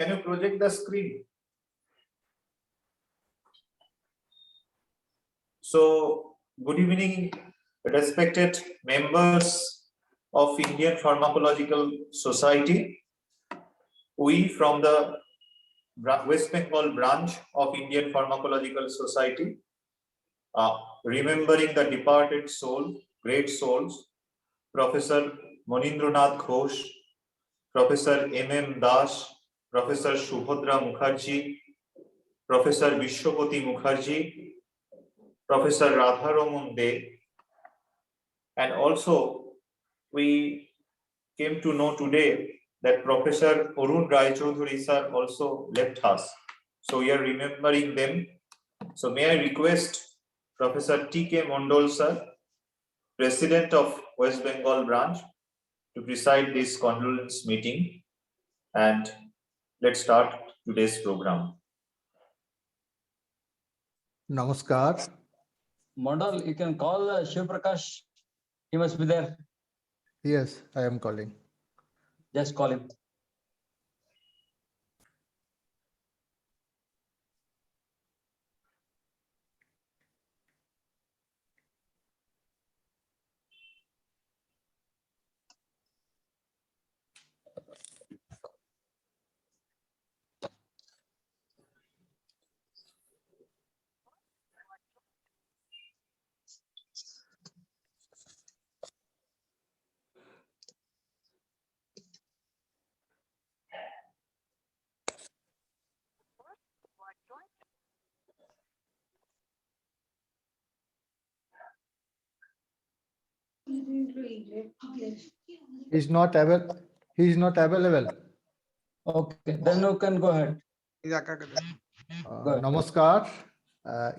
Can you project the screen? So, good evening, respected members of Indian Pharmacological Society. We from the West Bengal branch of Indian Pharmacological Society, remembering the departed soul, great souls, Professor Monindranath Ghosh, Professor M.M. Das, Professor Subhadra Mukherjee, Professor Vishwapati Mukherjee, Professor Radharaman De, and also we came to know today that Professor Arun Rai Chaudhuri sir also left us. So we are remembering them. So may I request Professor T.K. Mondal sir, President of West Bengal branch, to preside this condolence meeting, and let's start today's program. Namaskar. Mondal, you can call Shiv Prakash. He must be there. Yes, I am calling. Just call him. He's not available. Okay, then you can go ahead. Namaskar.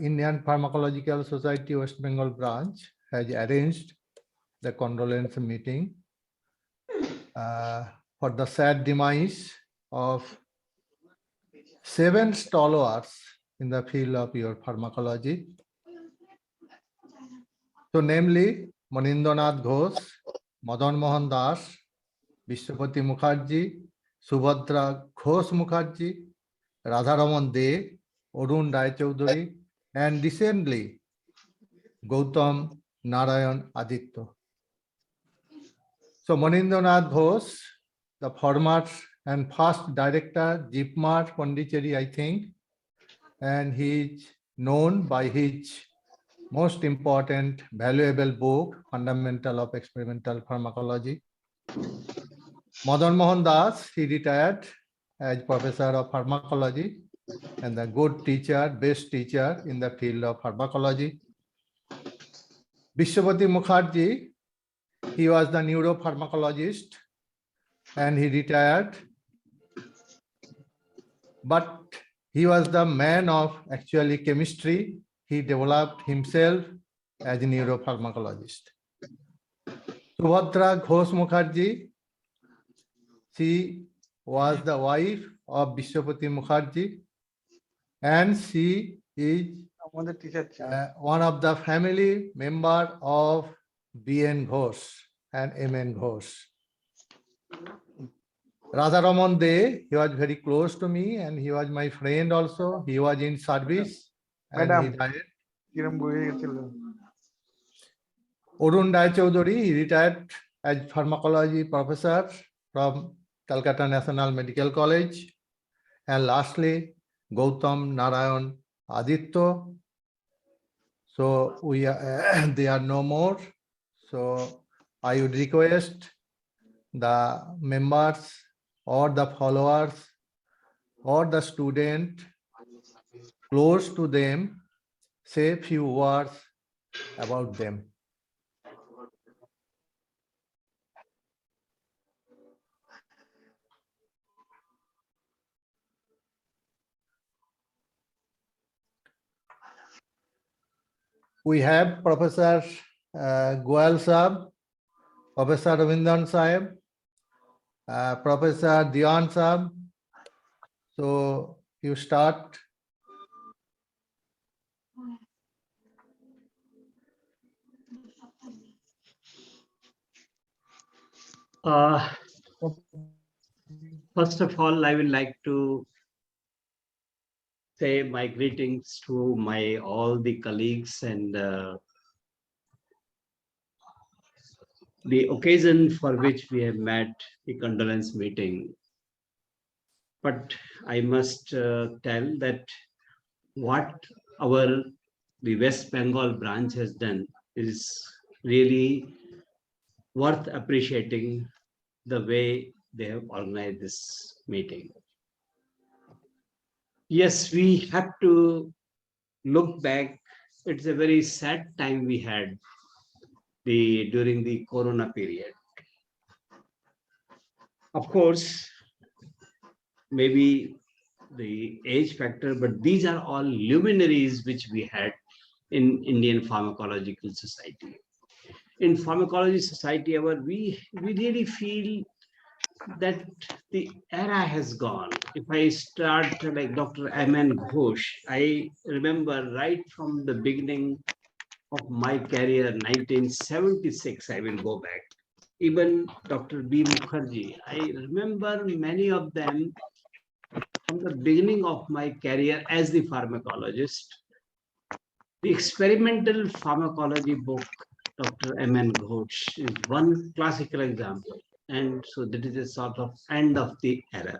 Indian Pharmacological Society West Bengal branch has arranged the condolence meeting for the sad demise of 7 stalwarts in the field of your pharmacology. So namely Monindranath Ghosh, Madan Mohan Das, Vishwapati Mukherjee, Subhadra Ghosh Mukherjee, Radharaman De, Arun Rai Chaudhuri, and recently Gautam Narayan Aditya. So Monindranath Ghosh, the former and first director, Jipmar Pondicherry, I think, and he is known by his most important, valuable book, Fundamental of Experimental Pharmacology. Madan Mohan Das, he retired as Professor of Pharmacology and a good teacher, best teacher in the field of pharmacology. Vishwapati Mukherjee, he was the neuropharmacologist and he retired. But he was the man of actually chemistry. He developed himself as a neuropharmacologist. Subhadra Ghosh Mukherjee, she was the wife of Vishwapati Mukherjee, and she is one of the family member of B.N. Ghosh and M.N. Ghosh. Radharaman De, he was very close to me and he was my friend also. He was in service and he died. Arun Rai Chaudhuri, he retired as pharmacology professor from Calcutta National Medical College. And lastly, Gautam Narayan Aditya. So we are, they are no more. So I would request the members or the followers or the student close to them, say a few words about them. We have Professor Goyal Sahab, Professor Ravindran Sahib, Professor Dian Sahab. So you start. First of all, I would like to say my greetings to all the colleagues and the occasion for which we have met, the condolence meeting. But I must tell that what the West Bengal branch has done is really worth appreciating, the way they have organized this meeting. Yes, we have to look back. It's a very sad time we had during the Corona period. Of course, maybe the age factor, but these are all luminaries which we had in Indian Pharmacological Society. In Pharmacology Society, we really feel that the era has gone. If I start like Dr. M.N. Ghosh, I remember right from the beginning of my career, 1976, I will go back. Even Dr. B. Mukherjee, I remember many of them from the beginning of my career as the pharmacologist. The experimental pharmacology book, Dr. M.N. Ghosh, is one classical example. And so that is a sort of end of the era.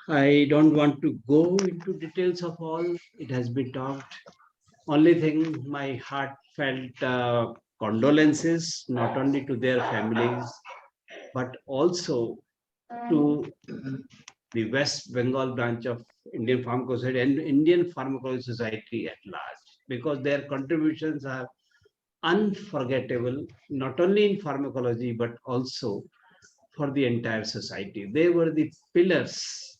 I don't want to go into details of all, it has been talked. Only thing, my heartfelt condolences, not only to their families, but also to the West Bengal branch of Indian Pharmacology Society and Indian Pharmacology Society at large, because their contributions are unforgettable, not only in pharmacology, but also for the entire society. They were the pillars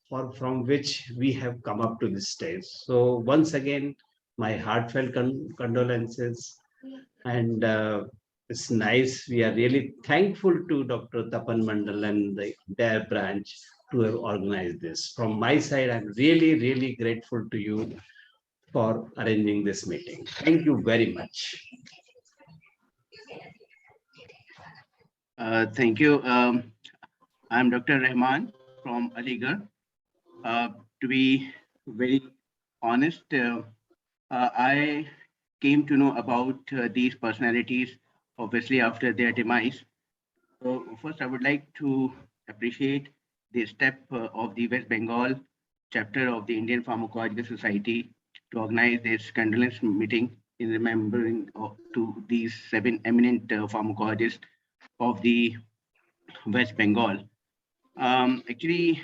from which we have come up to this stage. So once again, my heartfelt condolences, and it's nice. We are really thankful to Dr. Tapan Mandal and the entire branch to have organized this. From my side, I'm really, really grateful to you for arranging this meeting. Thank you very much. Thank you. I'm Dr. Rahman from Aligarh. To be very honest, I came to know about these personalities, obviously, after their demise. So first, I would like to appreciate the step of the West Bengal chapter of the Indian Pharmacological Society to organize this condolence meeting in remembering to these 7 eminent pharmacologists of the West Bengal. Actually,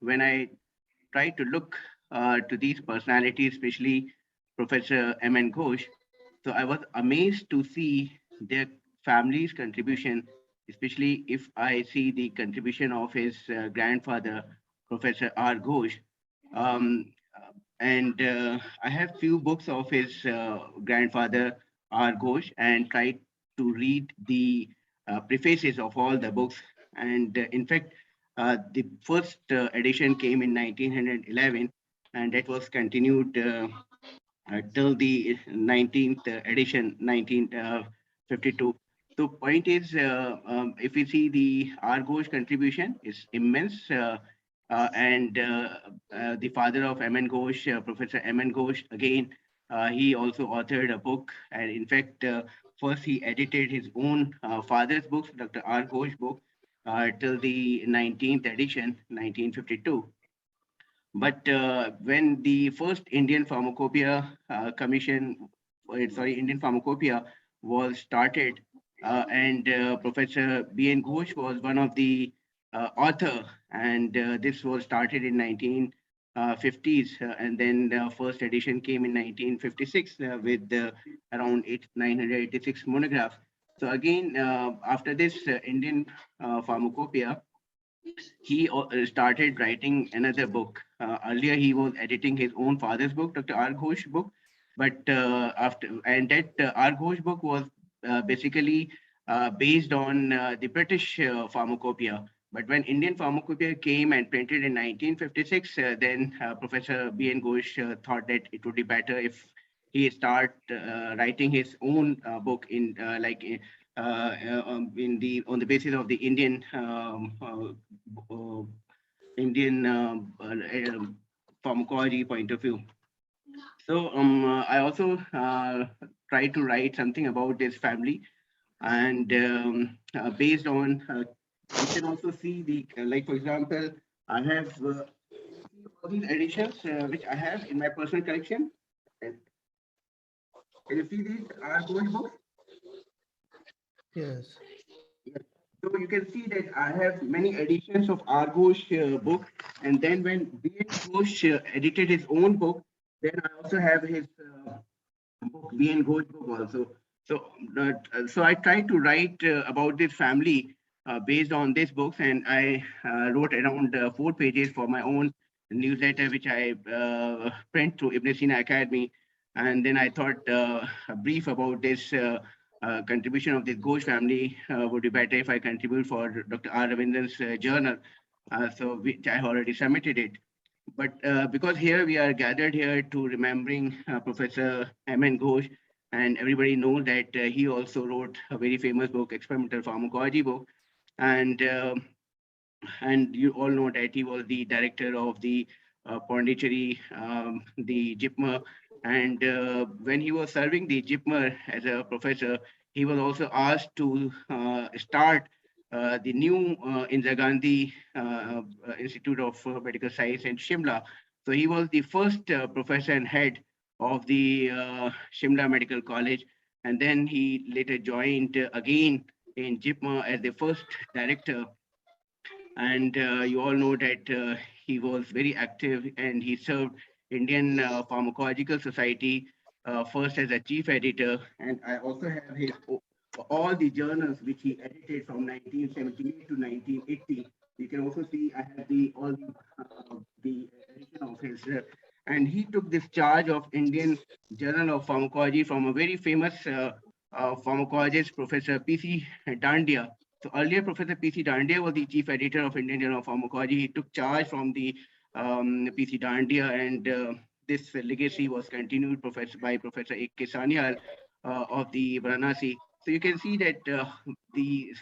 when I try to look to these personalities, especially Professor M.N. Ghosh, so I was amazed to see their family's contribution, especially if I see the contribution of his grandfather, Professor R. Ghosh. And I have few books of his grandfather, R. Ghosh, and tried to read the prefaces of all the books. And in fact, the first edition came in 1911, and that was continued till the 19th edition, 1952. So point is, if we see the R. Ghosh contribution is immense, and the father of M.N. Ghosh, Professor M.N. Ghosh, again, he also authored a book, and in fact, first he edited his own father's books, Dr. R. Ghosh book, till the 19th edition, 1952. But when the first Indian Pharmacopoeia Commission, Indian Pharmacopoeia was started, and Professor B.N. Ghosh was one of the author, and this was started in 1950s, and then the first edition came in 1956 with around 986 monographs. So again, after this Indian Pharmacopoeia, he started writing another book. Earlier, he was editing his own father's book, Dr. R. Ghosh book, but that R. Ghosh book was basically based on the British Pharmacopoeia. But when Indian Pharmacopoeia came and printed in 1956, then Professor B.N. Ghosh thought that it would be better if he start writing his own book in on the basis of the Indian pharmacology point of view. So I also try to write something about this family, and based on you can also see the like, for example, I have all these editions which I have in my personal collection. And can you see these are Ghosh books? Yes. Yes. So you can see that I have many editions of R. Ghosh book, and then when B.N. Ghosh edited his own book, then I also have his book, B.N. Ghosh book also. So I tried to write about this family based on these books, and I wrote around 4 pages for my own newsletter, which I print through Ibn Sina Academy. And then I thought a brief about this contribution of this Ghosh family would be better if I contribute for Dr. R. Ravindran's journal. So which I already submitted it. But because here we are gathered here to remembering Professor M.N. Ghosh, and everybody knows that he also wrote a very famous book, Experimental Pharmacology book, and you all know that he was the director of the Pondicherry, the JIPMER, and when he was serving the JIPMER as a professor, he was also asked to start the new Indira Gandhi Institute of Medical Science in Shimla. So he was the first professor and head of the Shimla Medical College, and then he later joined again in JIPMER as the first director. And you all know that he was very active, and he served Indian Pharmacological Society first as a chief editor. And I also have his all the journals which he edited from 1978 to 1980. You can also see I have the edition of his. And he took this charge of Indian Journal of Pharmacology from a very famous pharmacologist, Professor P.C. Dandia. So earlier, Professor P.C. Dandia was the chief editor of Indian Journal of Pharmacology. He took charge from the P.C. Dandia, and this legacy was continued by Professor A.K. Sanyal of the Varanasi. So you can see that the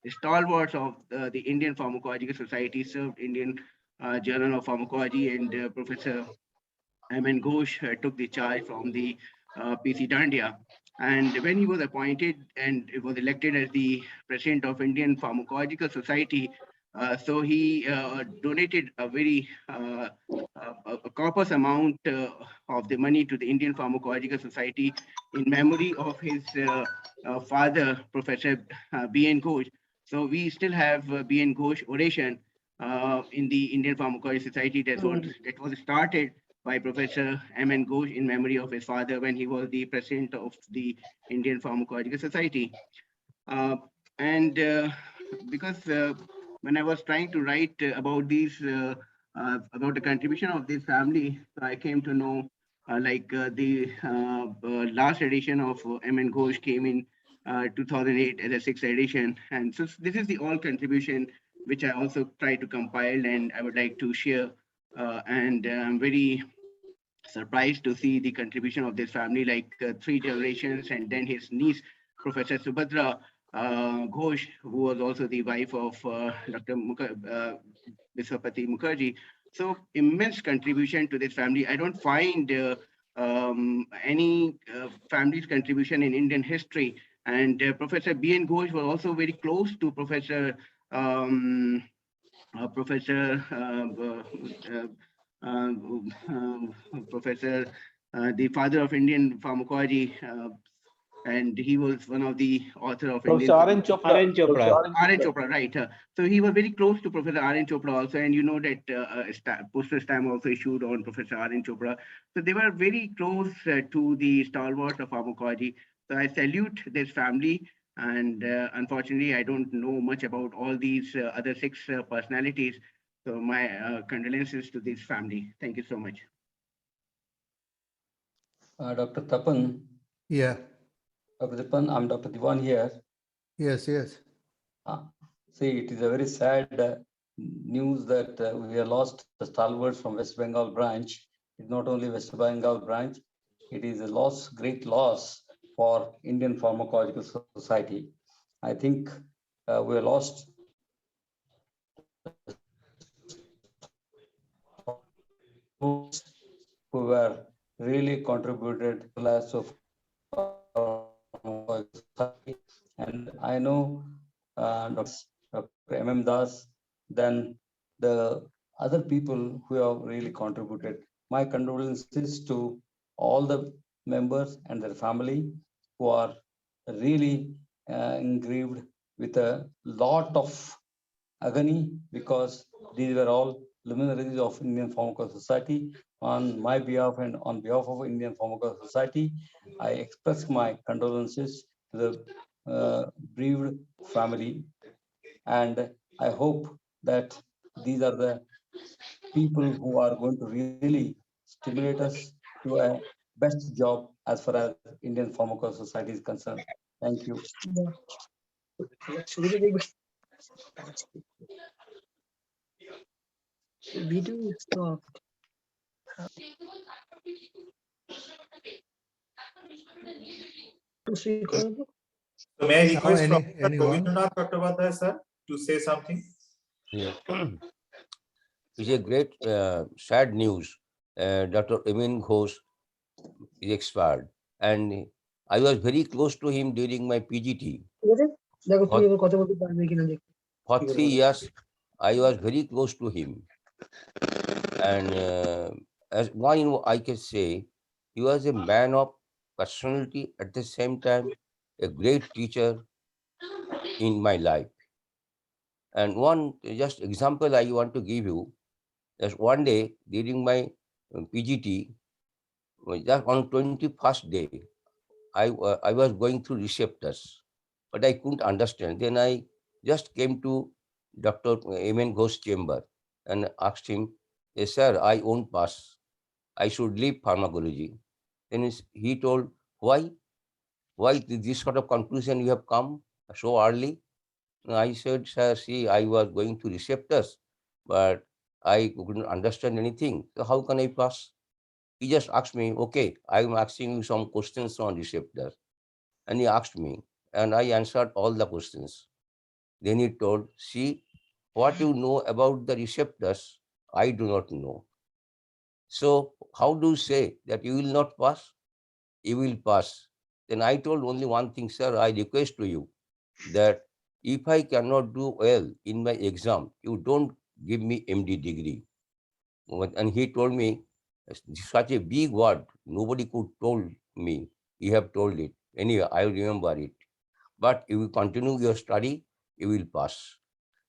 stalwarts of the Indian Pharmacological Society served Indian Journal of Pharmacology, and Professor M.N. Ghosh took the charge from the P.C. Dandia. And when he was appointed and was elected as the president of Indian Pharmacological Society, so he donated a very a corpus amount of the money to the Indian Pharmacological Society in memory of his father, Professor B.N. Ghosh. So we still have B.N. Ghosh oration in the Indian Pharmacology Society that was started by Professor M.N. Ghosh in memory of his father when he was the president of the Indian Pharmacological Society. And because when I was trying to write about these, about the contribution of this family, I came to know the last edition of M.N. Ghosh came in 2008 as a 6th edition. And so this is the all contribution which I also try to compile, and I would like to share. And I'm very surprised to see the contribution of this family, like 3 generations, and then his niece, Professor Subhadra Ghosh, who was also the wife of Dr. Biswapati Mukherjee. So immense contribution to this family. I don't find any family's contribution in Indian history. And Professor B.N. Ghosh was also very close to Professor the father of Indian pharmacology, and he was one of the author of Professor R.N. Chopra. R.N. Chopra. R.N. Chopra, right. So he was very close to Professor R.N. Chopra also, and you know that poster stamp also issued on Professor R.N. Chopra. So they were very close to the stalwart of pharmacology. So I salute this family, and unfortunately, I don't know much about all these other 6 personalities. So my condolences to this family. Thank you so much. Dr. Tapan. Yeah. Dr. Tapan, I'm Dr. Diwan here. Yes, yes. See, it is a very sad news that we have lost the stalwarts from West Bengal branch. It's not only West Bengal branch, it is a loss, great loss for Indian Pharmacological Society. I think we lost who were really contributed class of society. And I know Dr. M.M. Das, then the other people who have really contributed. My condolences to all the members and their family who are really engraved with a lot of agony, because these were all luminaries of Indian Pharmaceutical Society. On my behalf and on behalf of Indian Pharmaceutical Society, I express my condolences to the bereaved family, and I hope that these are the people who are going to really stimulate us to a best job as far as Indian Pharmaceutical Society is concerned. Thank you. Video stopped. So may I request Professor anyone? Rabindranath Chakrabarty sir to say something? Yeah. It's a great sad news. Dr. Emin Ghosh is expired, and I was very close to him during my PGT. For 3 years, I was very close to him, and as one I can say, he was a man of personality, at the same time a great teacher in my life. And one just example I want to give you. Just one day during my PGT, just on 21st day, I was going through receptors, but I couldn't understand. Then I just came to Dr. Emin Ghosh's chamber and asked him, "Yes, sir, I won't pass. I should leave pharmacology." Then he told, "Why? Why this sort of conclusion you have come so early?" I said, "Sir, see, I was going to receptors, but I couldn't understand anything. So how can I pass?" He just asked me, "Okay, I'm asking you some questions on receptors." And he asked me, and I answered all the questions. Then he told, "See, what you know about the receptors, I do not know. So how do you say that you will not pass? You will pass." Then I told only one thing, "Sir, I request to you that if I cannot do well in my exam, you don't give me MD degree." And he told me, such a big word, nobody could told me. You have told it. Anyway, I remember it. But if you continue your study, you will pass.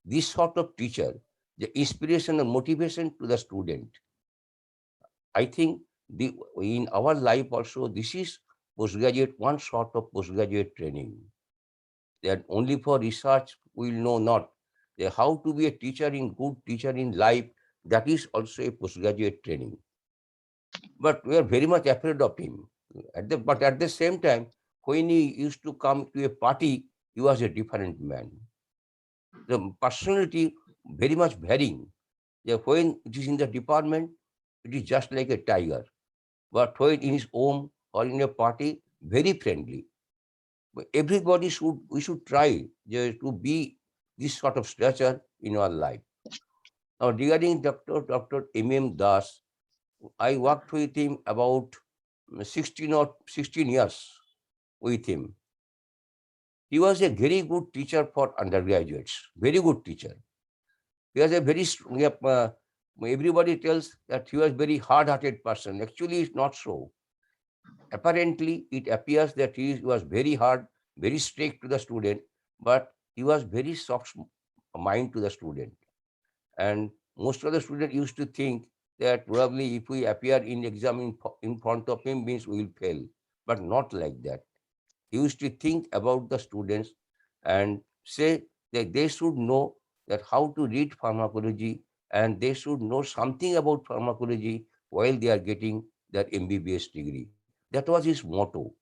This sort of teacher, the inspiration and motivation to the student. I think in our life also, this is postgraduate, one sort of postgraduate training. That only for research we will know not. That how to be a teacher in good teacher in life, that is also a postgraduate training. But we are very much afraid of him. But at the same time, when he used to come to a party, he was a different man. The personality very much varying. When it is in the department, it is just like a tiger. But when in his home or in a party, very friendly. But we should try to be this sort of stature in our life. Now, regarding Dr. M.M. Das, I worked with him about 16 years with him. He was a very good teacher for undergraduates, very good teacher. He was a very, everybody tells that he was very hard-hearted person. Actually, it's not so. Apparently, it appears that he was very hard, very strict to the student, but he was very soft mind to the student. And most of the students used to think that probably if we appear in exam in front of him means we will fail, but not like that. He used to think about the students and say that they should know that how to read pharmacology, and they should know something about pharmacology while they are getting their MBBS degree. That was his motto.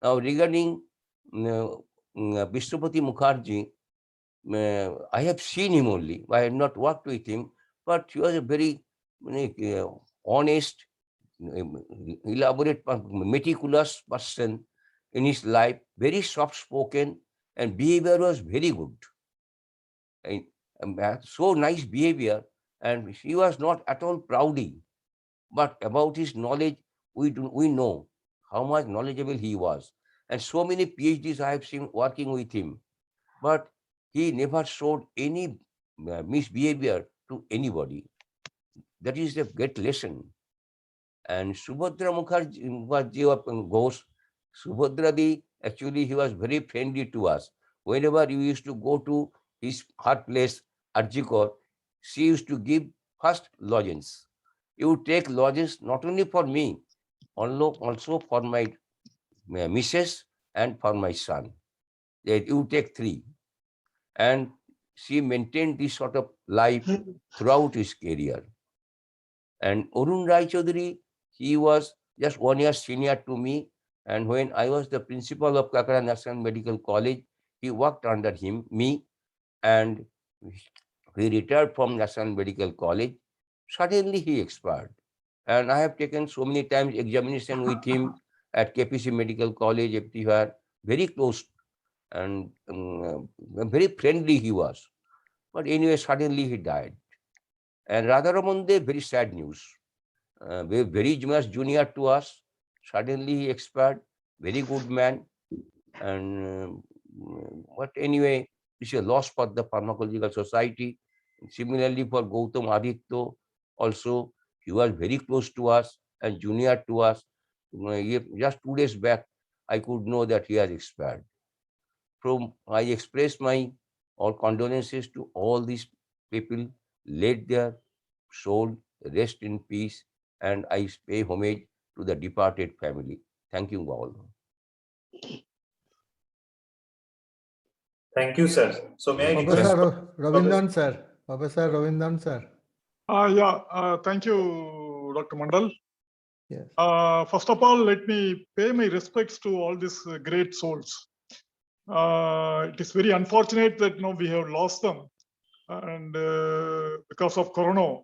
Now, regarding Biswapati Mukherjee, I have seen him only. I have not worked with him, but he was a very honest, elaborate, meticulous person, in his life, very soft spoken, and behavior was very good. And, so nice behavior, and he was not at all proudy. But about his knowledge, we know how much knowledgeable he was. And so many PhDs I have seen working with him. But he never showed any misbehavior to anybody. That is a great lesson. And Subhadra Mukherjee of Ghosh, Subhadradi, actually, he was very friendly to us. Whenever we used to go to his her place, Arjikor, she used to give first lodgings. You would take lodgings not only for me, also for my missus and for my son. You take 3. And she maintained this sort of life throughout his career. And Arun Rai Chaudhary, he was just 1 year senior to me. And when I was the principal of Kakra National Medical College, he worked under me, and he retired from National Medical College. Suddenly he expired. And I have taken so many times examination with him at KPC Medical College, FTR, very close, and very friendly he was. But anyway, suddenly he died. And Radharaman Dev, very sad news. Very much junior to us. Suddenly he expired. Very good man. And but anyway, it's a loss for the Pharmacological Society. Similarly for Gautam Aditya, also he was very close to us and junior to us. Just 2 days back, I could know that he has expired. From I express my condolences to all these people. Let their soul rest in peace, and I pay homage to the departed family. Thank you all. Thank you, sir. So may I Professor request? Ravindran sir. Professor Ravindran sir. Thank you, Dr. Mandal. Yes. First of all, let me pay my respects to all these great souls. It is very unfortunate that we have lost them, and because of Corona,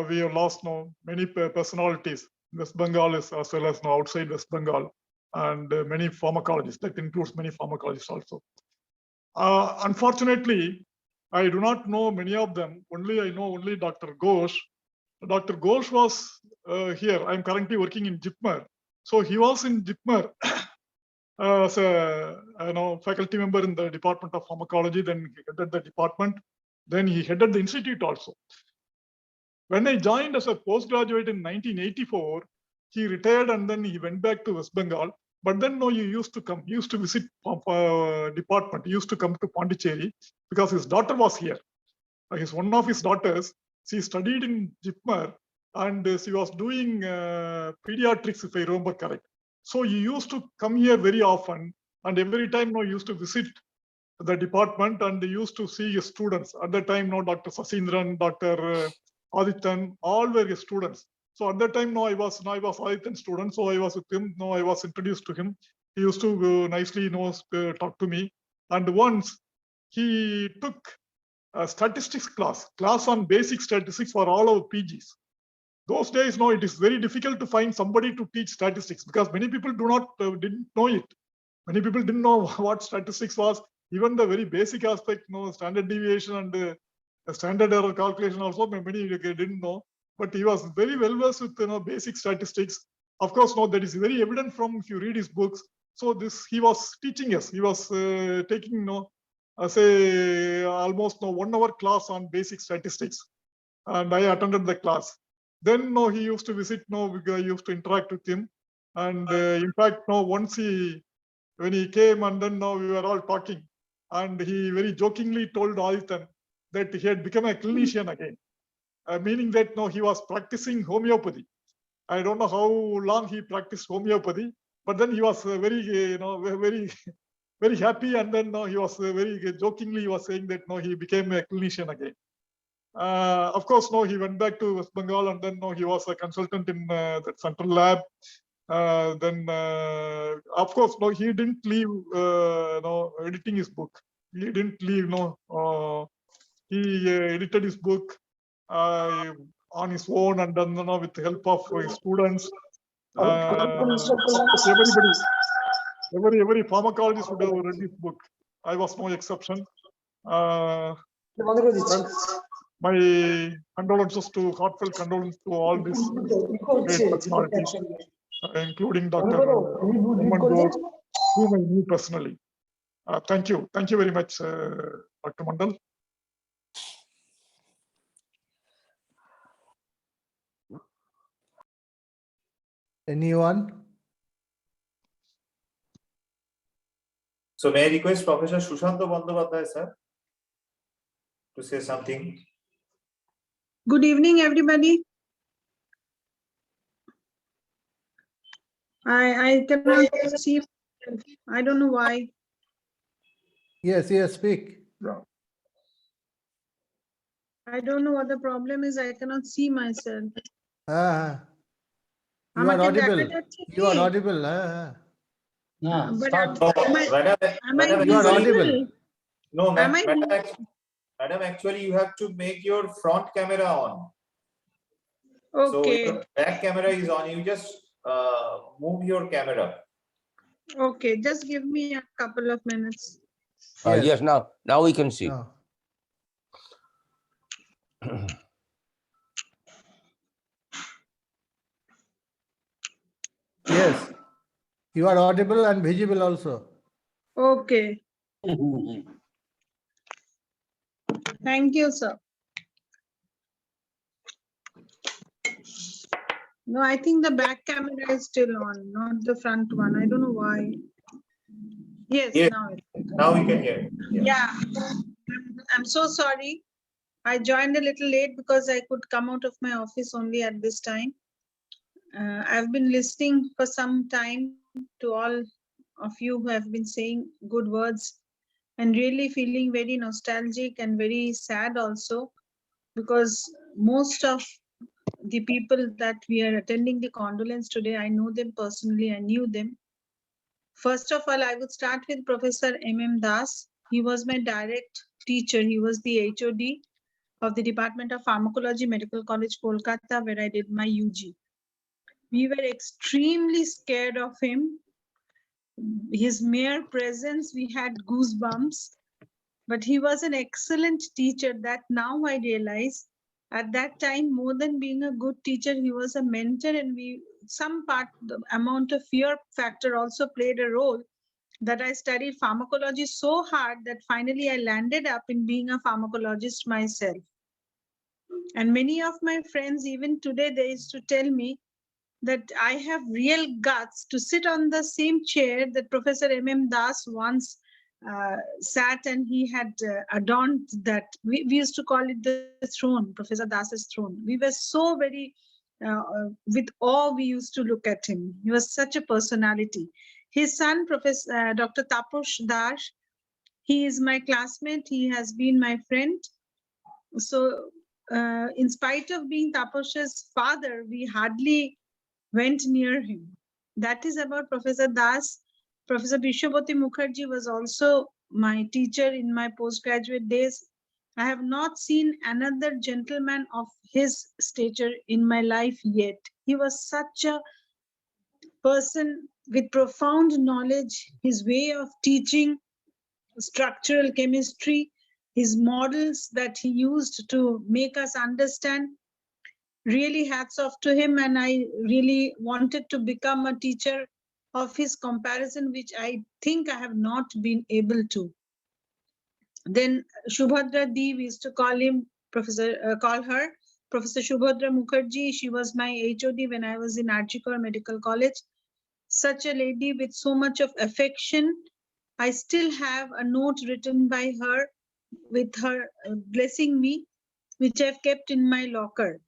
we have lost many personalities in West Bengal as well as outside West Bengal, and many pharmacologists. That includes many pharmacologists also. Unfortunately, I do not know many of them. I know only Dr. Ghosh. Dr. Ghosh was here. I'm currently working in JIPMER. So he was in JIPMER as a faculty member in the Department of Pharmacology. Then he headed the department. Then he headed the institute also. When I joined as a postgraduate in 1984, he retired and then he went back to West Bengal. But then he used to come, he used to visit department, he used to come to Pondicherry because his daughter was here. One of his daughters, she studied in JIPMER and she was doing pediatrics, if I remember correct. So he used to come here very often, and every time he used to visit the department and he used to see his students. At that time, Dr. Sasindran, Dr. Adityan, all were his students. So at that time, I was Adityan's student, so I was with him. I was introduced to him. He used to nicely talk to me. And once he took a statistics class on basic statistics for all our PGs. Those days, it is very difficult to find somebody to teach statistics because many people didn't know it. Many people didn't know what statistics was. Even the very basic aspect, standard deviation and standard error calculation also, many didn't know. But he was very well versed with basic statistics. Of course, that is very evident from if you read his books. So he was teaching us. He was taking say almost 1 hour class on basic statistics, and I attended the class. Then he used to visit. I used to interact with him, and in fact, once when he came, and then we were all talking, and he very jokingly told Adityan that he had become a clinician again, meaning that he was practicing homeopathy. I don't know how long he practiced homeopathy, but then he was very, very, very happy. And then he was very jokingly, he was saying that he became a clinician again. Of course, he went back to West Bengal, and then he was a consultant in the central lab. Then, of course, he didn't leave, editing his book. He didn't leave, he edited his book on his own, and then with the help of his students. Everybody. every pharmacologist would have read this book. I was no exception. Friends, my condolences to heartfelt condolences to all these great personalities, including Dr. Raman Ghosh, whom I knew personally. Thank you very much, Dr. Mandal. Anyone? So may I request Professor Sushanto Bandyopadhyay, sir, to say something? Good evening, everybody. I cannot see. I don't know why. Yes, yes, speak. I don't know what the problem is. I cannot see myself. You are আমাকে audible. দেখা যাচ্ছে You are কি? audible. Yeah, But start. am I You are audible. visible? No, Am I madam, actually you have to make your front camera on. So okay? your back camera is on. You just move your camera. Okay, just give me a couple of minutes. Yes. Yes, now we can see. No. Yes, you are audible and visible also. Okay, thank you, sir. No, I think the back camera is still on, not the front one. I don't know why. Yes, Yes. now it's Now we can hear. yeah. I'm so sorry. I joined a little late because I could come out of my office only at this time. I've been listening for some time to all of you who have been saying good words and really feeling very nostalgic and very sad also, because most of the people that we are attending the condolence today, I know them personally, I knew them. First of all, I would start with Professor M.M. Das. He was my direct teacher. He was the HOD of the Department of Pharmacology, Medical College, Kolkata, where I did my UG. We were extremely scared of him. His mere presence, we had goosebumps. But he was an excellent teacher that now I realize. At that time, more than being a good teacher, he was a mentor, and some part, the amount of fear factor also played a role, that I studied pharmacology so hard that finally I landed up in being a pharmacologist myself. And many of my friends, even today, they used to tell me that I have real guts to sit on the same chair that Professor M.M. Das once sat, and he had adorned that. We used to call it the throne, Professor Das's throne. We were so very, with awe, we used to look at him. He was such a personality. His son, Professor Dr. Taposh Das, he is my classmate. He has been my friend. So in spite of being Taposh's father, we hardly went near him. That is about Professor Das. Professor Bishwapati Mukherjee was also my teacher in my postgraduate days. I have not seen another gentleman of his stature in my life yet. He was such a person with profound knowledge. His way of teaching structural chemistry, his models that he used to make us understand, really hats off to him. And I really wanted to become a teacher of his comparison, which I think I have not been able to. Then Shubhadra Di, we used to call her Professor Shubhadra Mukherjee. She was my HOD when I was in RG Kar Medical College. Such a lady with so much of affection. I still have a note written by her with her blessing me, which I've kept in my locker.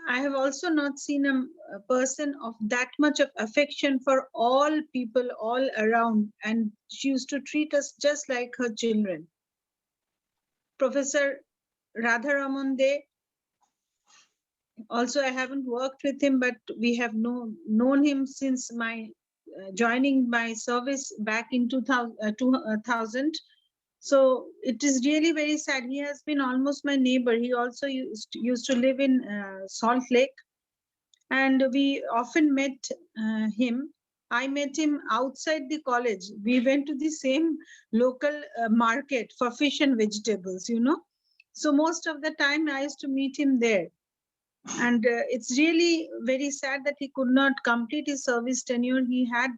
I have also not seen a person of that much of affection for all people all around, and she used to treat us just like her children. Professor Radharaman De, also I haven't worked with him, but we have known him since my joining my service back in 2000. So it is really very sad. He has been almost my neighbor. He also used to live in Salt Lake, and we often met him. I met him outside the college. We went to the same local market for fish and vegetables, you know. So most of the time I used to meet him there. And it's really very sad that he could not complete his service tenure. He had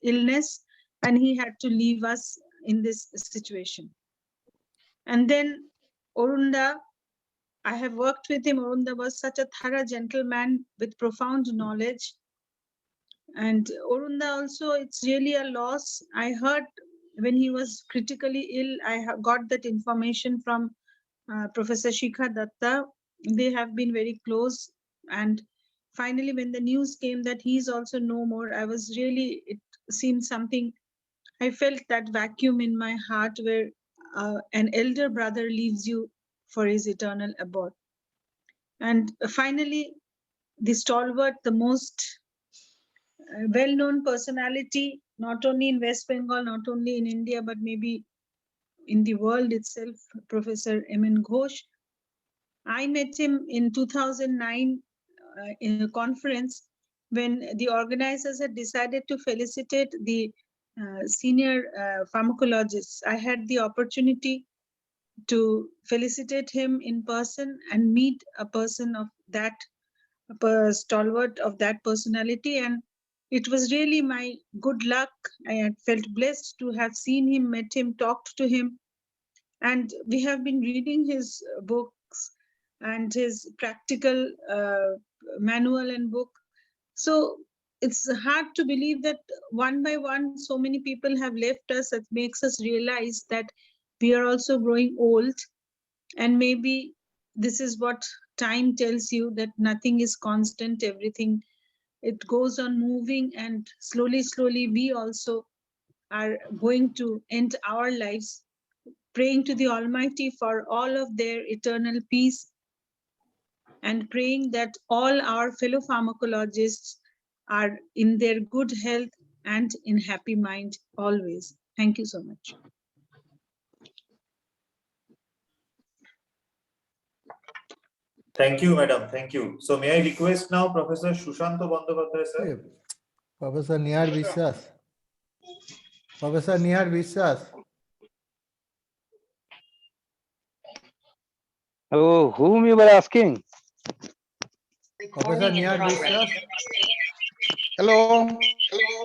illness and he had to leave us in this situation. And then Orunda, I have worked with him. Orunda was such a thorough gentleman with profound knowledge. And Orunda also, it's really a loss. I heard when he was critically ill, got that information from Professor Shikha Datta. They have been very close. And finally, when the news came that he's also no more, I was really, it seemed something, I felt that vacuum in my heart where an elder brother leaves you for his eternal abode. And finally, the stalwart, the most well-known personality, not only in West Bengal, not only in India, but maybe in the world itself, Professor M.N. Ghosh. I met him in 2009 in a conference when the organizers had decided to felicitate the senior pharmacologists. I had the opportunity to felicitate him in person and meet a person of that stalwart of that personality, and it was really my good luck. I had felt blessed to have seen him, met him, talked to him, and we have been reading his books and his practical manual and book. So it's hard to believe that one by one so many people have left us. That makes us realize that we are also growing old, and maybe this is what time tells you, that nothing is constant, everything, it goes on moving, and slowly we also are going to end our lives, praying to the Almighty for all of their eternal peace, and praying that all our fellow pharmacologists are in their good health and in happy mind always. Thank you so much. Thank you, madam. Thank you. So may I request now Professor Shushanto Bandyopadhyay, sir? Okay. Professor Nihar Biswas. Professor Nihar Biswas. Oh, whom you were asking? Professor Nihar Biswas. Hello.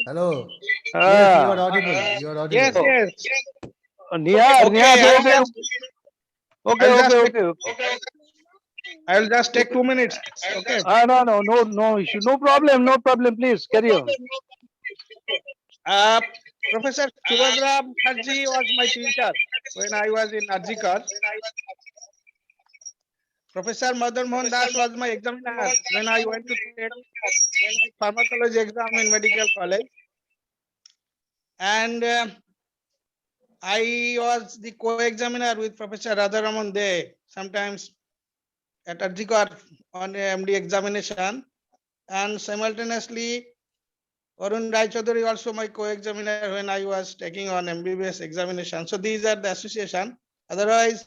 Hello. Yes, you are Ah, audible. You are audible. yes, yes. Nihar, Nihar. Okay. I'll just take 2 minutes. Okay. No issue. No problem. Please carry on. Professor Subhadra Mukherjee was my tutor when I was in Arjikar. Professor Madan Mohan Das was my examiner when I went to take pharmacology exam in medical college. And I was the co-examiner with Professor Radharaman De, sometimes at Arjikar on MD examination. And simultaneously, Arun Rai Chaudhary also my co-examiner when I was taking on MBBS examination. So these are the association. Otherwise,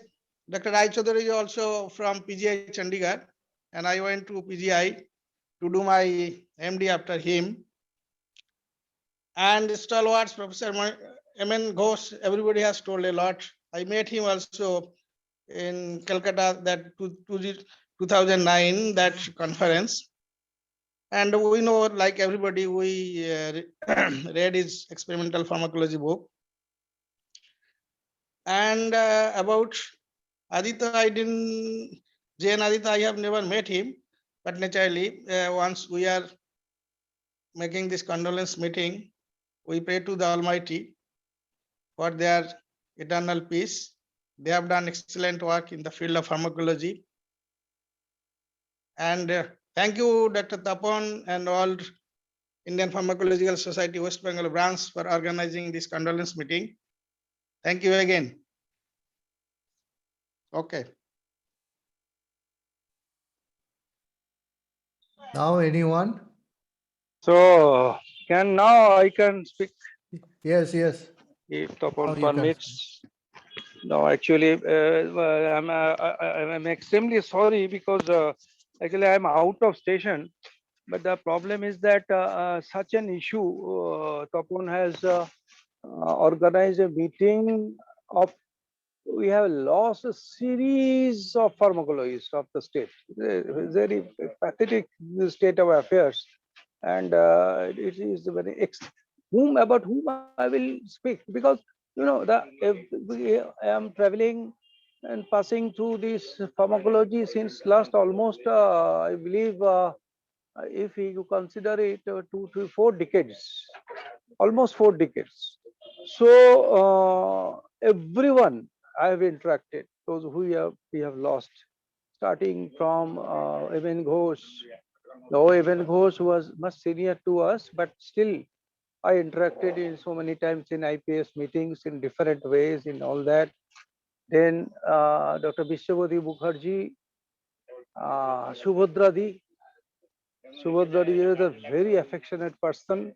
Dr. Rai Chaudhary is also from PGI Chandigarh, and I went to PGI to do my MD after him. And stalwarts, Professor M.N. Ghosh, everybody has told a lot. I met him also in Calcutta, that 2009, that conference. And we know, like everybody, we read his experimental pharmacology book. And about Aditya, Jain Aditya, I have never met him, but naturally, once we are making this condolence meeting, we pray to the Almighty for their eternal peace. They have done excellent work in the field of pharmacology. And thank you, Dr. Tapan and all Indian Pharmacological Society West Bengal branch for organizing this condolence meeting. Thank you again. Okay. Now anyone? So I can speak Yes. if Tapan Now you can permits. No, actually, I'm extremely sorry because actually I'm out of station. But the problem is that such an issue, Tapon has organized a meeting of, we have lost a series of pharmacologists of the state. Very pathetic state of affairs. And it is very about whom I will speak, because if I am traveling and passing through this pharmacology since last almost I believe if you consider it 2 to 4 decades, almost 4 decades. So everyone I have interacted, those who we have lost, starting from Evan Ghosh. Though Evan Ghosh was much senior to us, but still I interacted in so many times in IPS meetings in different ways in all that. Then Dr. Bishabodhi Mukherjee, Subhadradi. Subhadradi is a very affectionate person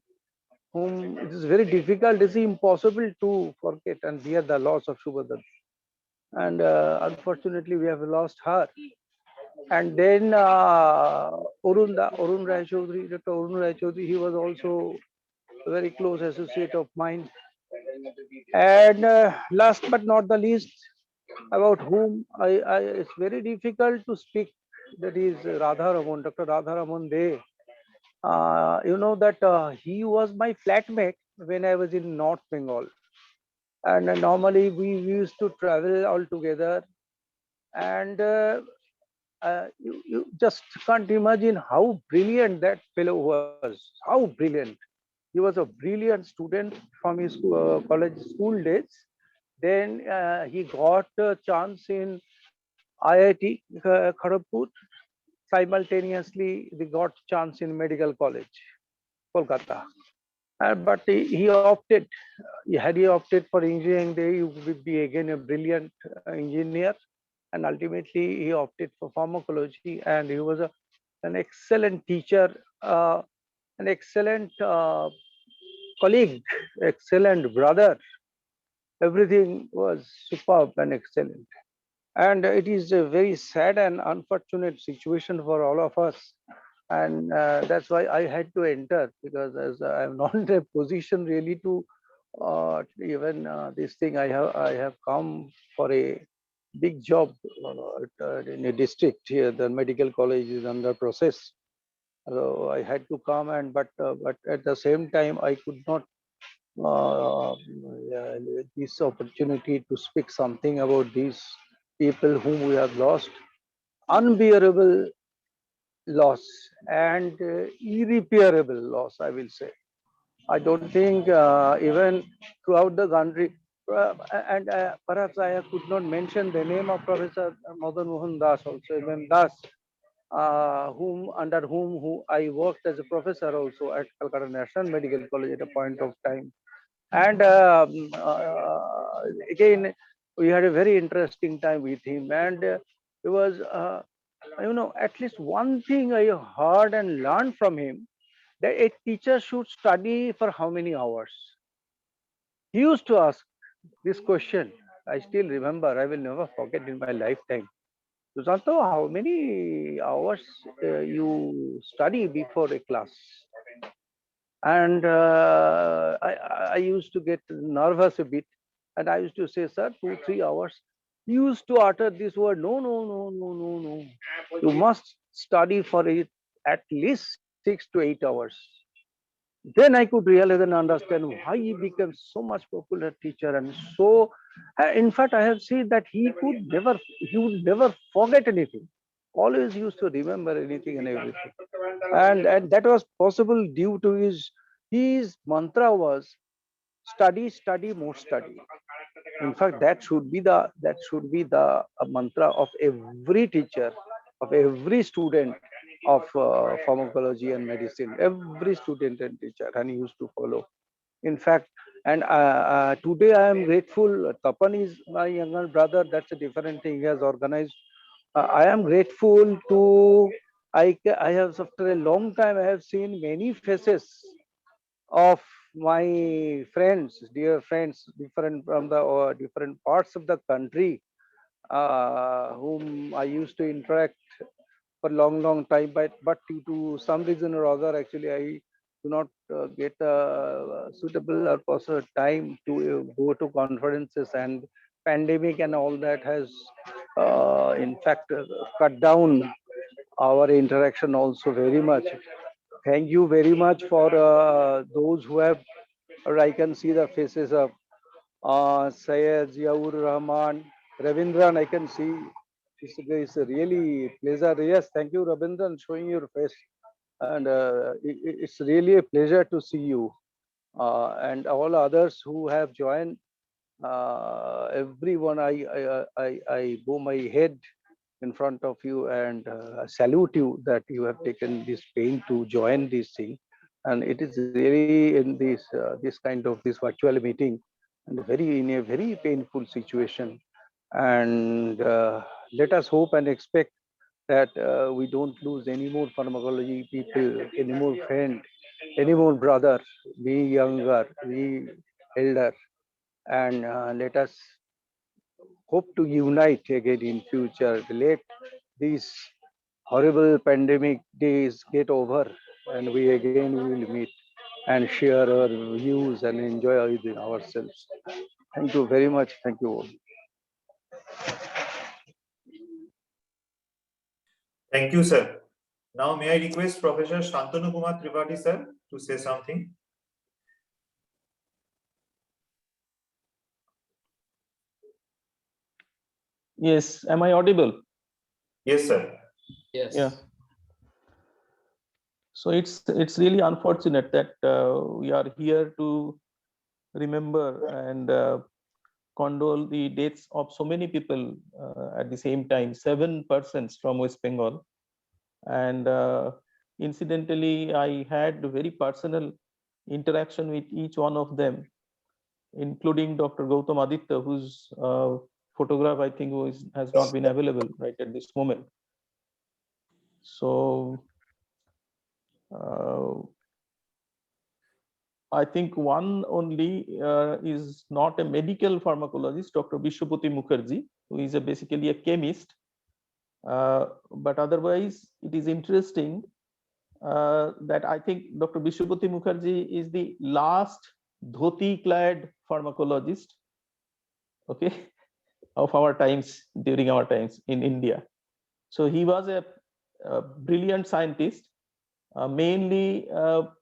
whom it is very difficult, it is impossible to forget and bear the loss of Subhadradi. And unfortunately, we have lost her. And then Arun Rai Chaudhary, Dr. Arun Rai Chaudhary, he was also a very close associate of mine. And last but not the least, about whom it's very difficult to speak, that is Radha Raman, Dr. Radha Raman De. You know that he was my flatmate when I was in North Bengal. And normally we used to travel all together. And you just can't imagine how brilliant that fellow was, how brilliant. He was a brilliant student from his college school days. Then he got a chance in IIT Kharagpur. Simultaneously, they got chance in Medical College, Kolkata. But he opted, had he opted for engineering, he would be again a brilliant engineer. And ultimately, he opted for pharmacology, and he was an excellent teacher, an excellent colleague, excellent brother. Everything was superb and excellent. And it is a very sad and unfortunate situation for all of us. And that's why I had to enter, because as I'm not in a position really to even this thing, I have come for a big job in a district here. The medical college is under process, so I had to come. And but at the same time I could not this opportunity to speak something about these people whom we have lost. Unbearable loss and irreparable loss, I will say. I don't think even throughout the country, and perhaps I could not mention the name of Professor Madan Mohan Das, also MM Das, under whom I worked as a professor also at Calcutta National Medical College at a point of time. And again, we had a very interesting time with him. And it was, at least one thing I heard and learned from him, that a teacher should study for how many hours. He used to ask this question. I still remember, I will never forget in my lifetime. Susanto, how many hours you study before a class? And I used to get nervous a bit, and I used to say, sir, 2-3 hours. He used to utter this word, no, no, no, no, no, no. You must study for it at least 6 to 8 hours. Then I could realize and understand why he became so much popular teacher. And so, in fact, I have seen that he would never forget anything. Always used to remember anything and everything. And that was possible due to his mantra was study, study, more study. In fact, that should be the mantra of every teacher, of every student of pharmacology and medicine. Every student and teacher, and he used to follow. In fact, and today I am grateful. Tapan is my younger brother. That's a different thing. He has organized. I am grateful to. I have, after a long time, I have seen many faces of my friends, dear friends, different from the different parts of the country, whom I used to interact for long time, but due to some reason or other, actually I do not get a suitable or possible time to go to conferences, and pandemic and all that has in fact cut down our interaction also very much. Thank you very much for those who have, or I can see the faces of Syed Ziaur Rahman, Ravindran, I can see. It's a really pleasure. Yes, thank you, Ravindran, showing your face. And it's really a pleasure to see you. And all others who have joined, everyone, I bow my head in front of you and salute you that you have taken this pain to join this thing. And it is really in this kind of this virtual meeting, and very in a very painful situation. And let us hope and expect that we don't lose any more pharmacology people, any more friend, any more brother, we younger, we elder, and let us hope to unite again in future. Let these horrible pandemic days get over, and we again will meet and share our views and enjoy within ourselves. Thank you very much. Thank you all. Thank you, sir. Now, may I request Professor Shantanu Kumar Tripathi, sir, to say something? Yes, am I audible? Yes, sir. Yes. Yeah. So it's really unfortunate that we are here to remember and condole the deaths of so many people at the same time, 7 persons from West Bengal. And incidentally, I had a very personal interaction with each one of them, including Dr. Gautam Aditya, whose photograph I think has not been available right at this moment. So I think one only is not a medical pharmacologist, Dr. Bishwapati Mukherjee, who is basically a chemist. But otherwise, it is interesting that I think Dr. Bishwapati Mukherjee is the last dhoti-clad pharmacologist, okay, of our times, during our times in India. So he was a brilliant scientist. Mainly,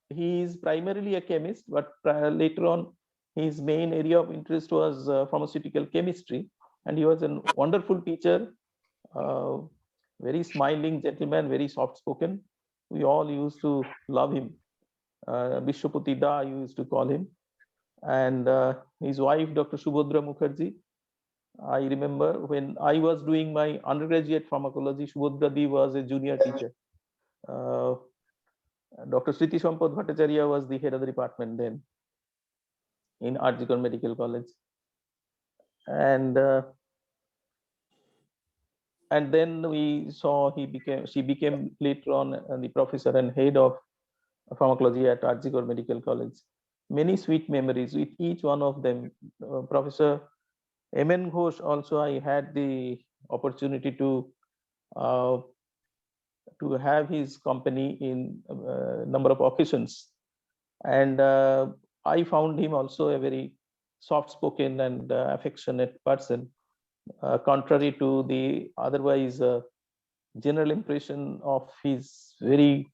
he is primarily a chemist, but later on, his main area of interest was pharmaceutical chemistry. And he was a wonderful teacher, very smiling gentleman, very soft-spoken. We all used to love him. Bishwapati Da, you used to call him. And his wife, Dr. Subhodra Mukherjee. I remember when I was doing my undergraduate pharmacology, Subhodra Di was a junior teacher. Dr. Sriti Sampad Bhattacharya was the head of the department then in RG Kar Medical College. And then we saw she became later on the professor and head of pharmacology at RG Kar Medical College. Many sweet memories with each one of them. Professor M.N. Ghosh also, I had the opportunity to have his company in a number of occasions. And I found him also a very soft-spoken and affectionate person, contrary to the otherwise general impression of his very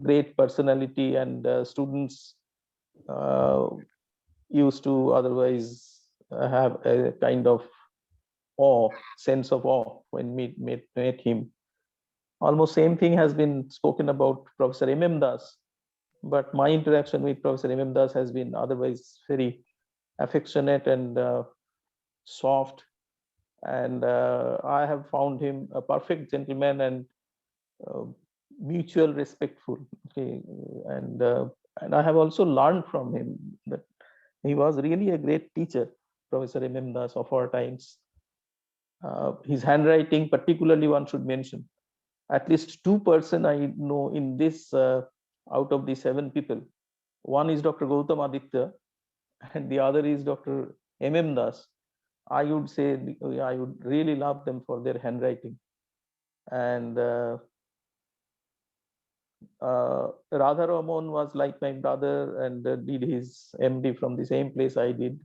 great personality, and students used to otherwise have a kind of sense of awe when we met him. Almost same thing has been spoken about Professor M.M. Das, but my interaction with Professor M.M. Das has been otherwise very affectionate and soft, and I have found him a perfect gentleman and mutual respectful. Okay, and I have also learned from him that he was really a great teacher, Professor M.M. Das of our times. His handwriting, particularly, one should mention. At least 2 persons I know in this out of the 7 people. One is Dr. Gautam Aditya, and the other is Dr. M.M. Das. I would say I would really love them for their handwriting. and Radha Raman was like my brother and did his MD from the same place I did.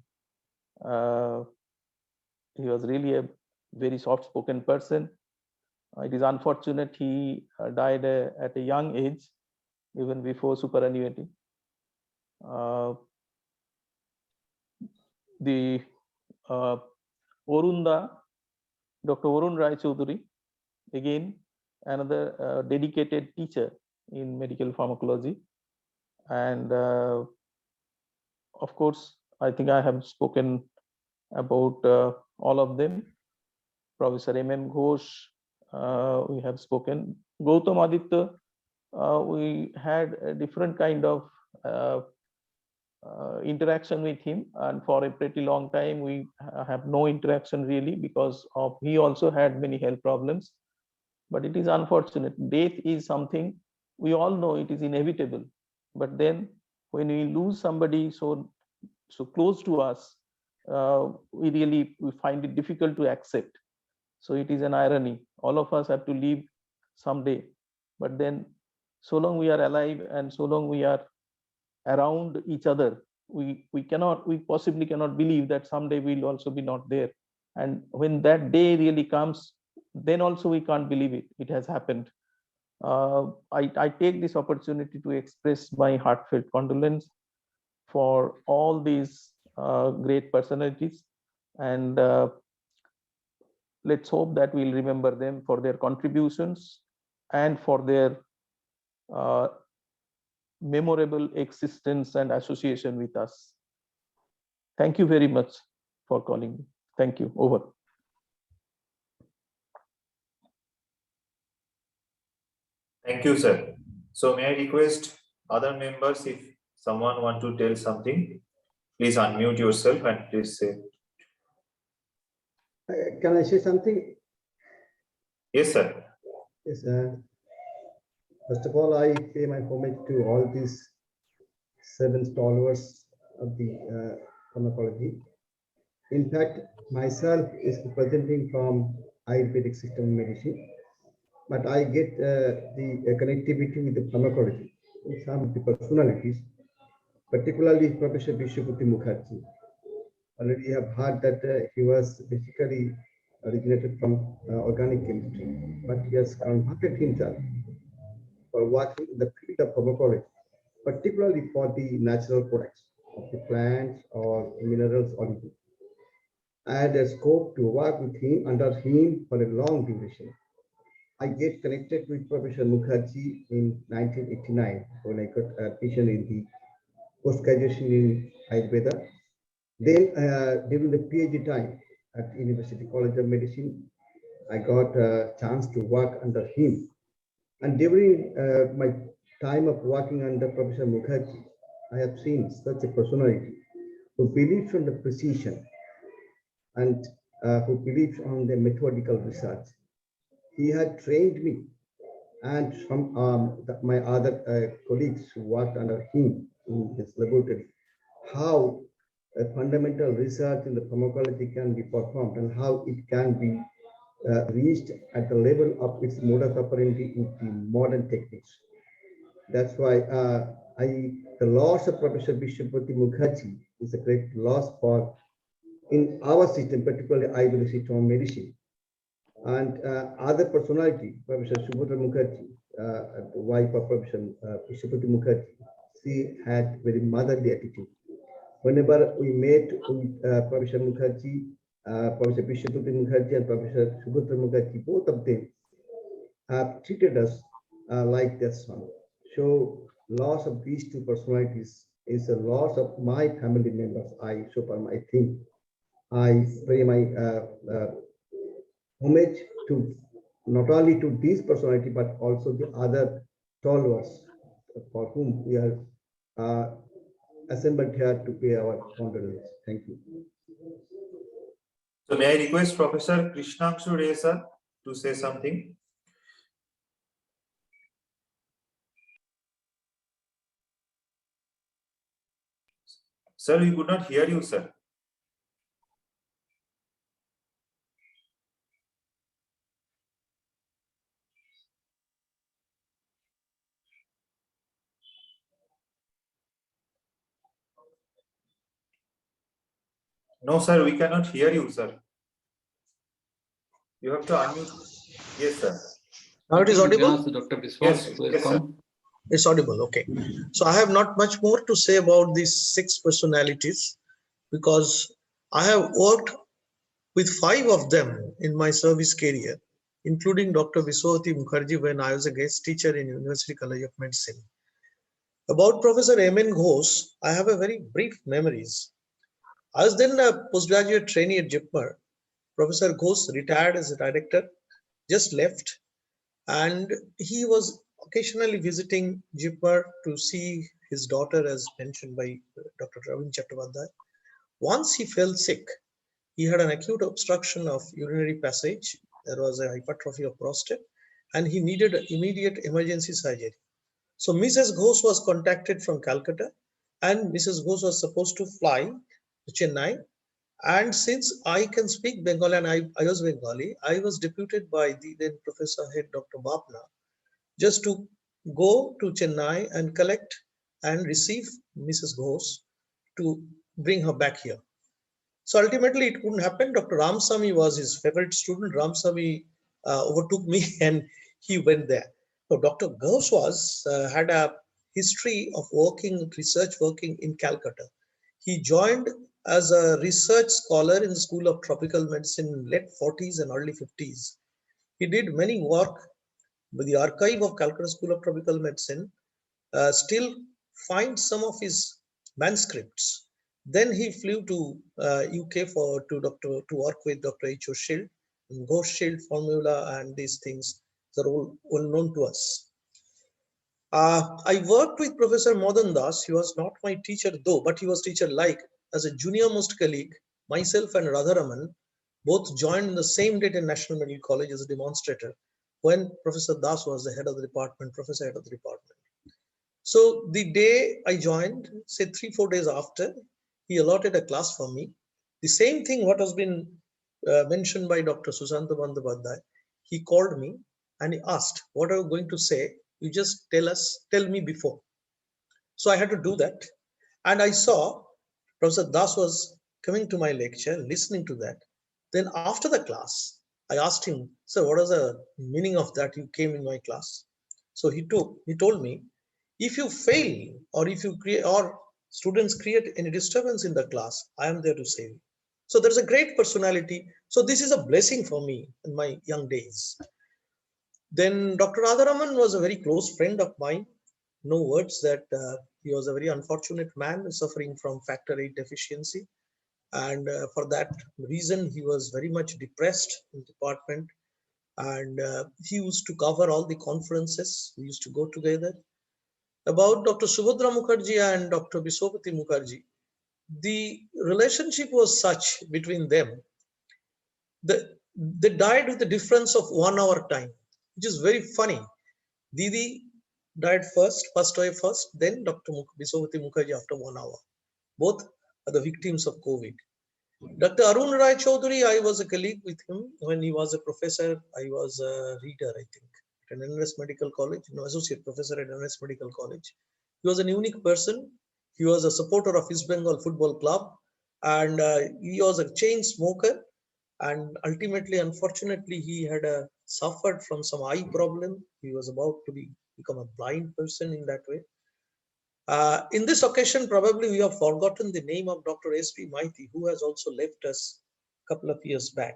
He was really a very soft-spoken person. It is unfortunate he died at a young age, even before superannuity. The Orunda, Dr. Orun Rai Chaudhuri, again another dedicated teacher in medical pharmacology, and of course I think I have spoken about all of them. Professor M.M. Ghosh, we have spoken. Gautam Aditya, we had a different kind of interaction with him, and for a pretty long time we have no interaction really, because of he also had many health problems. But it is unfortunate. Death is something we all know it is inevitable, but then when we lose somebody so close to us, we find it difficult to accept. So it is an irony. All of us have to leave someday, but then so long we are alive and so long we are around each other, we possibly cannot believe that someday we'll also be not there. And when that day really comes, then also we can't believe it has happened. I take this opportunity to express my heartfelt condolence for all these great personalities, and let's hope that we'll remember them for their contributions and for their memorable existence and association with us. Thank you very much for calling me. Thank you. Over. Thank you, sir. So may I request other members, if someone want to tell something, please unmute yourself and please say. Can I say something? Yes, sir. Yes, first of all, I pay my homage to all these 7 stalwarts of the pharmacology. In fact, myself is representing from Ayurvedic system medicine, but I get the connectivity with the pharmacology with some of the personalities, particularly Professor Vishwapati Mukherjee. Already have heard that he was basically originated from organic chemistry, but he has converted himself for working in the field of pharmacology, particularly for the natural products of the plants or minerals origin. I had a scope to work with him, under him, for a long duration. I get connected with Professor Mukherjee in 1989 when I got admission in the post-graduation in Ayurveda. Then during the PhD time at University College of Medicine, I got a chance to work under him. And during my time of working under Professor Mukherjee, I have seen such a personality who believes in the precision and who believes on the methodical research. He had trained me and some my other colleagues who worked under him in his laboratory, how a fundamental research in the pharmacology can be performed and how it can be reached at the level of its modus operandi in the modern techniques. That's why the loss of Professor Vishwapati Mukherjee is a great loss for in our system, particularly Ayurvedic system of medicine. And other personality, Professor Subhadra Mukherjee, wife of Professor Vishwapati Mukherjee, she had very motherly attitude. Whenever we met with Professor Mukherjee, Professor Vishwapati Mukherjee and Professor Subhadra Mukherjee, both of them have treated us like their son. So loss of these 2 personalities is a loss of my family members. So far, I think I pay my homage to not only to this personality, but also the other stalwarts for whom we are assembled here to pay our condolences. Thank you. So may I request Professor Krishnakshu Ray sir to say something? Sir, we could not hear you, sir. No, sir, we cannot hear you, sir. You have to unmute. Yes, sir. Now it is audible? Dr. Biswas, Yes, who has yes, sir. come. It's audible. Okay. So I have not much more to say about these 6 personalities because I have worked with 5 of them in my service career, including Dr. Viswati Mukherjee when I was a guest teacher in University College of Medicine. About Professor M.N. Ghosh, I have a very brief memories. I was then a postgraduate trainee at JIPMER. Professor Ghosh retired as a director, just left, and he was occasionally visiting JIPMER to see his daughter, as mentioned by Dr. Ravin Chattopadhyay. Once he fell sick. He had an acute obstruction of urinary passage. There was a hypertrophy of prostate, and he needed immediate emergency surgery. So Mrs. Ghosh was contacted from Calcutta, and Mrs. Ghosh was supposed to fly to Chennai. And since I can speak Bengali and I was Bengali, I was deputed by the then Professor Head Dr. Bapna just to go to Chennai and collect and receive Mrs. Ghosh to bring her back here. So ultimately it couldn't happen. Dr. Ramsamy was his favorite student. Ramsamy overtook me and he went there. So Dr. Ghosh had a history of research working in Calcutta. He joined as a research scholar in the School of Tropical Medicine in late 40s and early 50s. He did many work with the archive of Calcutta School of Tropical Medicine, still find some of his manuscripts. Then he flew to UK to work with Dr. H.O. Schild, and Ghosh Schild formula and these things are all well known to us. I worked with Professor Madan Das. He was not my teacher though, but he was teacher-like. As a junior most colleague, myself and Radharaman both joined in the same date in National Medical College as a demonstrator when Professor Das was the head of the department, professor head of the department. So the day I joined, say 3-4 days after, he allotted a class for me. The same thing what has been mentioned by Dr. Susanta Bandyopadhyay. He called me and he asked, what are you going to say? You just tell me before. So I had to do that. And I saw Professor Das was coming to my lecture, listening to that. Then after the class, I asked him, sir, what is the meaning of that? You came in my class. So he told me, if you fail or if you create or students create any disturbance in the class, I am there to save you. So there's a great personality. So this is a blessing for me in my young days. Then Dr. Radharaman was a very close friend of mine. No words that he was a very unfortunate man suffering from factor VIII deficiency. And for that reason, he was very much depressed in the department. And he used to cover all the conferences. We used to go together. About Dr. Subhadra Mukherjee and Dr. Viswapati Mukherjee, the relationship was such between them that they died with a difference of 1 hour time, which is very funny. Didi died first away first, then Dr. Viswapati Mukherjee after 1 hour. Both are the victims of COVID. Dr. Arun Rai Chaudhary, I was a colleague with him when he was a professor. I was a reader, I think, at NRS Medical College, associate professor at NRS Medical College. He was a unique person. He was a supporter of East Bengal Football Club, and he was a chain smoker. And ultimately, unfortunately, he had suffered from some eye problem. He was about to become a blind person in that way. In this occasion, probably we have forgotten the name of Dr. S.P. Maiti, who has also left us a couple of years back.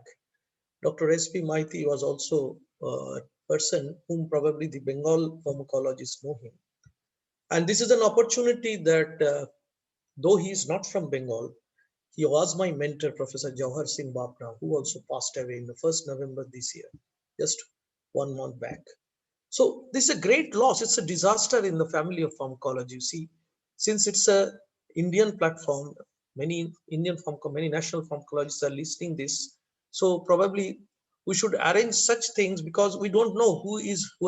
Dr. S.P. Maiti was also a person whom probably the Bengal pharmacologists know him. And this is an opportunity that though he is not from Bengal, he was my mentor, Professor Jawahar Singh Bapna, who also passed away in the 1st November this year, just 1 month back. So this is a great loss. It's a disaster in the family of pharmacology. You see, since it's a Indian platform, many national pharmacologists are listening this. So probably we should arrange such things because we don't know who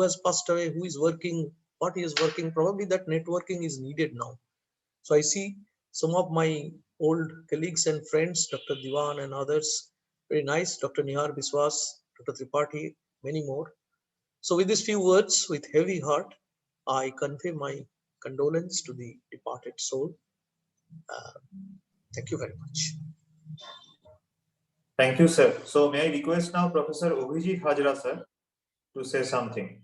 has passed away, who is working, what is working. Probably that networking is needed now. So I see some of my old colleagues and friends, Dr. Diwan and others, very nice, Dr. Nihar Biswas, Dr. Tripathi, many more. So with these few words, with heavy heart, I convey my condolence to the departed soul. Thank you very much. Thank you, sir. So may I request now Professor Abhijit Hajra, sir, to say something.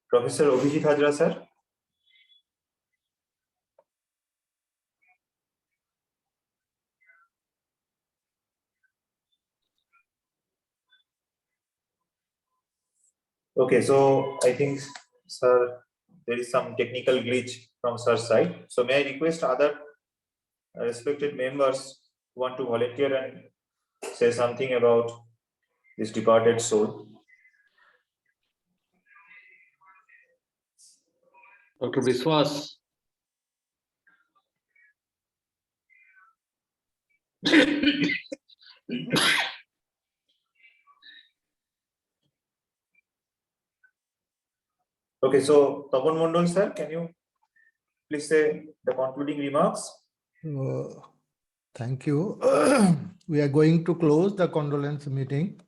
Professor Abhijit Hajra, sir. Okay, so I think, sir, there is some technical glitch from sir's side. So may I request other respected members who want to volunteer and say something about this departed soul? Dr. Biswas. Okay, so Tapan Mondal, sir, can you please say the concluding remarks? Thank you. We are going to close the condolence meeting.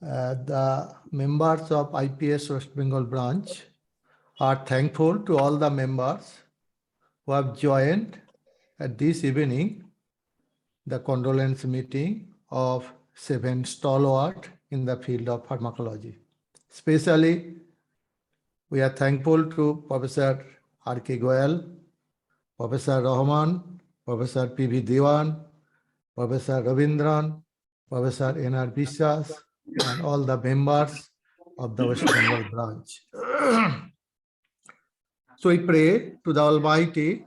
The members of IPS West Bengal branch are thankful to all the members who have joined at this evening the condolence meeting of 7 stalwart in the field of pharmacology. Especially, we are thankful to Professor R.K. Goyal, Professor Rahman, Professor P.V. Dewan, Professor Ravindran, Professor N.R. Biswas, and all the members of the West Bengal branch. So we pray to the Almighty,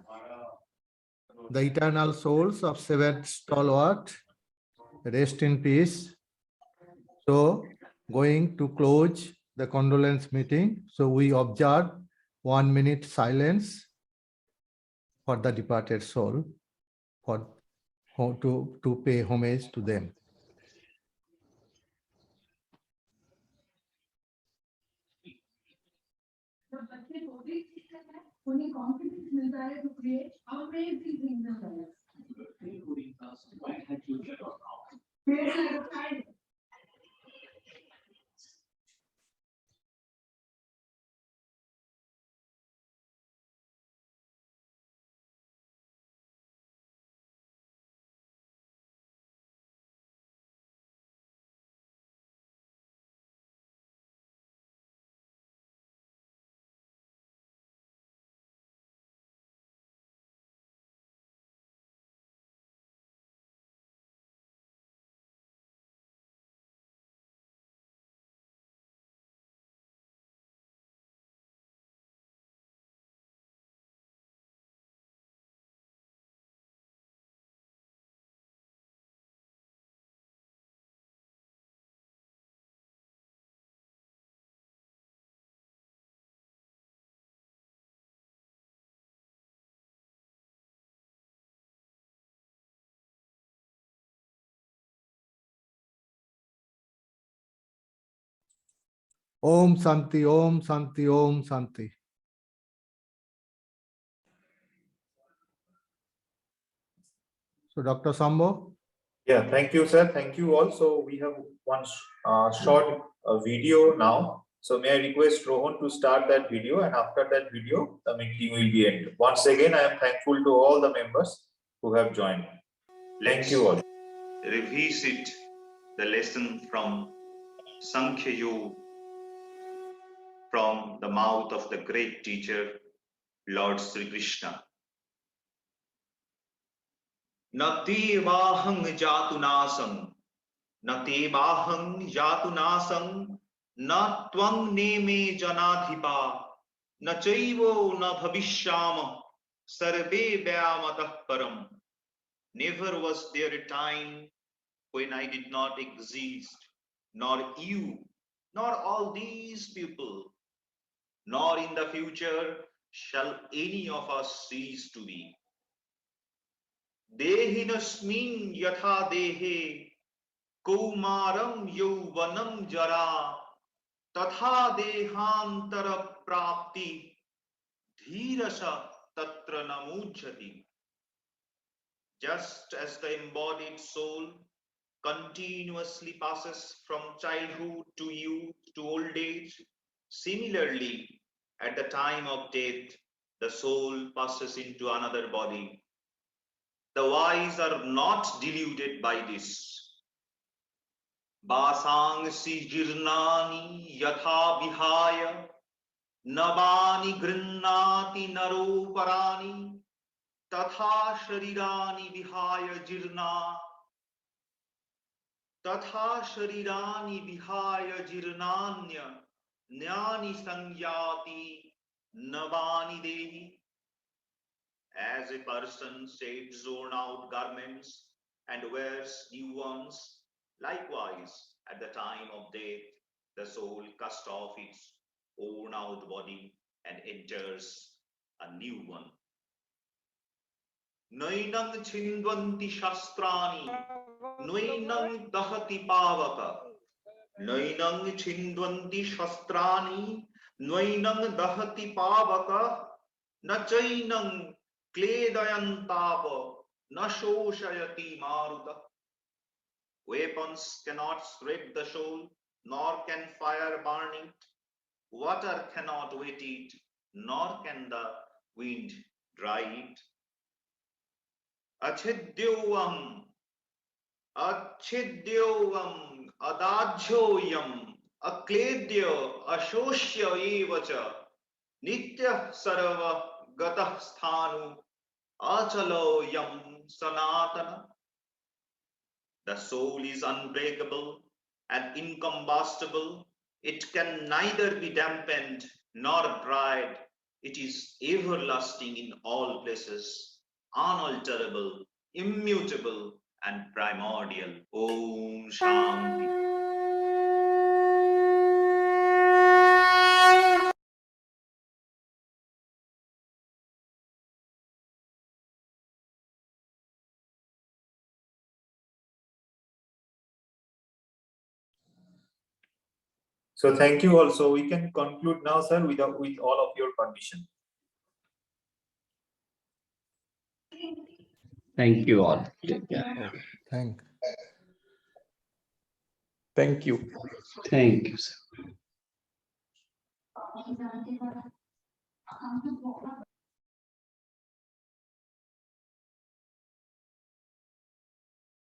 the eternal souls of 7 stalwart, rest in peace. So going to close the condolence meeting. So we observe 1 minute silence for the departed soul, to pay homage to them. Om Santi, Om Santi, Om Santi. So Dr. Sambo. Yeah, thank you, sir. Thank you all. So we have one short video now. So may I request Rohan to start that video, and after that video, the meeting will be ended. Once again, I am thankful to all the members who have joined. Thank you all. Revisit the lesson from Sankhya Yoga from the mouth of the great teacher, Lord Sri Krishna. Natevahang jatunasam, natevahang jatunasam, na tvang neme janadhipa, na chaivo na bhavishyama, sarve vyamatah param. Never was there a time when I did not exist, nor you, nor all these people, nor in the future shall any of us cease to be. Dehinasmin yatha dehe kaumaram yauvanam jara tatha dehantara prapti dhirasa tatra namujjati. Just as the embodied soul continuously passes from childhood to youth to old age, similarly, at the time of death, the soul passes into another body. The wise are not deluded by this. Basangsi jirnani yatha vihaya navani grinnati naro parani tatha sharirani vihaya jirna tatha sharirani vihaya jirnanya jnani sangyati navani dehi. As a person sheds worn out garments and wears new ones, likewise, at the time of death, the soul casts off its worn out body and enters a new one. Nainang chindvanti shastrani, nainang dahati pavaka. Nainang chindvanti shastrani, nainang dahati pavaka, nachainang Kledayantapa nashoshayati maruta. Weapons cannot shred the soul, nor can fire burn it. Water cannot wet it, nor can the wind dry it. Achidyovam, achidyovam, adajyoyam, akledya, ashoshya evacha, nitya sarava gatah sthanu. Achalo yam sanatana. The soul is unbreakable and incombustible. It can neither be dampened nor dried. It is everlasting in all places, unalterable, immutable, and primordial. Om Shanti. So thank you also. We can conclude now, sir, with all of your permission. Thank you all. Take care. Thank you. Thank you, sir.